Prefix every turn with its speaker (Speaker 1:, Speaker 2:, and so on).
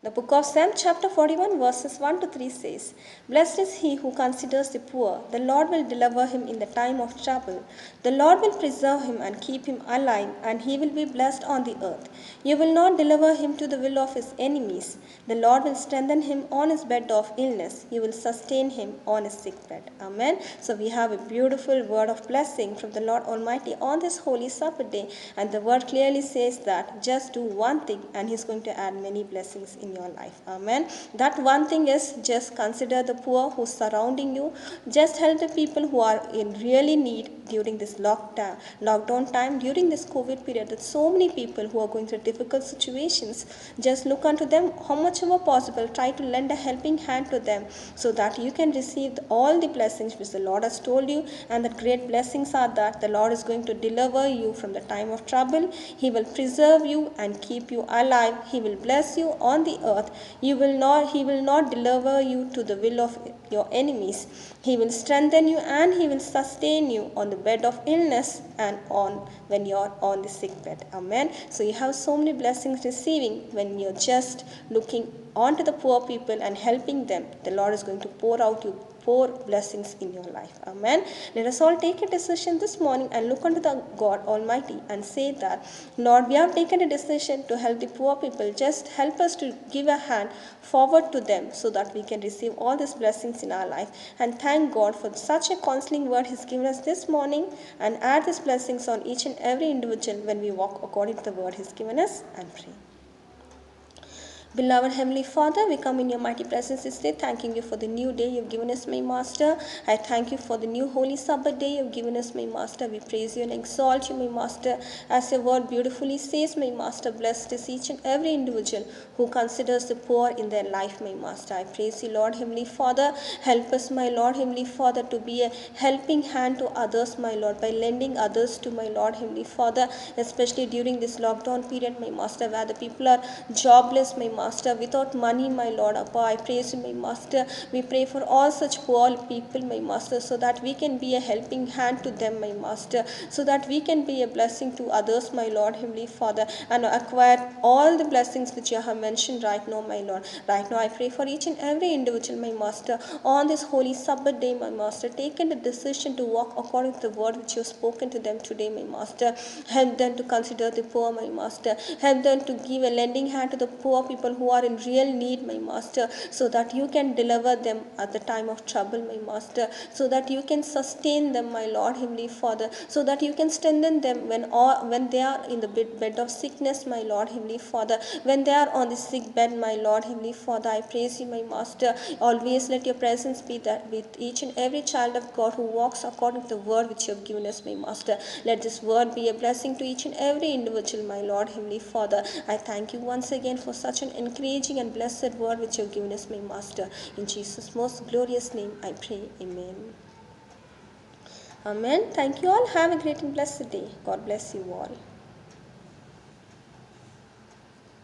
Speaker 1: The book of Psalm chapter 41 verses 1 to 3 says, Blessed is he who considers the poor. The Lord will deliver him in the time of trouble. The Lord will preserve him and keep him alive, and he will be blessed on the earth. You will not deliver him to the will of his enemies. The Lord will strengthen him on his bed of illness. You will sustain him on his sick bed. Amen. So we have a beautiful word of blessing from the Lord Almighty on this Holy Supper Day. And the word clearly says that just do one thing and he's going to add many blessings in your life. Amen. That one thing is just consider the poor who's surrounding you. Just help the people who are in really need during this lockdown time, during this COVID period. That so many people who are going through difficult situations, just look unto them how much ever possible. Try to lend a helping hand to them so that you can receive all the blessings which the Lord has told you. And the great blessings are that the Lord is going to deliver you from the time of trouble. He will preserve you and keep you alive. He will bless you on the earth. He will not deliver you to the will of your enemies. He will strengthen you and he will sustain you on the bed of illness and on when you're on the sick bed. Amen. So you have so many blessings receiving when you're just looking onto the poor people and helping them. The Lord is going to pour blessings in your life. Amen. Let us all take a decision this morning and look unto the God Almighty and say that, Lord, we have taken a decision to help the poor people. Just help us to give a hand forward to them so that we can receive all these blessings in our life. And thank God for such a counseling word He's given us this morning, and add these blessings on each and every individual when we walk according to the word He's given us, and pray. Beloved Heavenly Father, we come in your mighty presence this day, thanking you for the new day you've given us, my Master. I thank you for the new Holy Sabbath day you've given us, my Master. We praise you and exalt you, my Master. As your word beautifully says, my Master, blessed is each and every individual who considers the poor in their life, my Master. I praise you, Lord Heavenly Father. Help us, my Lord Heavenly Father, to be a helping hand to others, my Lord, by lending others to my Lord Heavenly Father, especially during this lockdown period, my Master, where the people are jobless, my Master, without money, my Lord. Appa, I praise you, my Master. We pray for all such poor people, my Master, so that we can be a helping hand to them, my Master, so that we can be a blessing to others, my Lord Heavenly Father, and acquire all the blessings which you have mentioned right now, my Lord. Right now, I pray for each and every individual, my Master, on this holy Sabbath day, my Master, taken the decision to walk according to the word which you have spoken to them today, my Master. Help them to consider the poor, my Master. Help them to give a lending hand to the poor people who are in real need, my Master, so that you can deliver them at the time of trouble, my Master, so that you can sustain them, my Lord Heavenly Father, so that you can strengthen them when they are in the bed of sickness, my Lord Heavenly Father, when they are on the sick bed, my Lord Heavenly Father. I praise you, my Master. Always let your presence be there with each and every child of God who walks according to the word which you have given us, my Master. Let this word be a blessing to each and every individual, my Lord Heavenly Father. I thank you once again for such an encouraging and blessed word which you have given us, my Master. In Jesus' most glorious name I pray. Amen. Amen. Thank you all. Have a great and blessed day. God bless you all.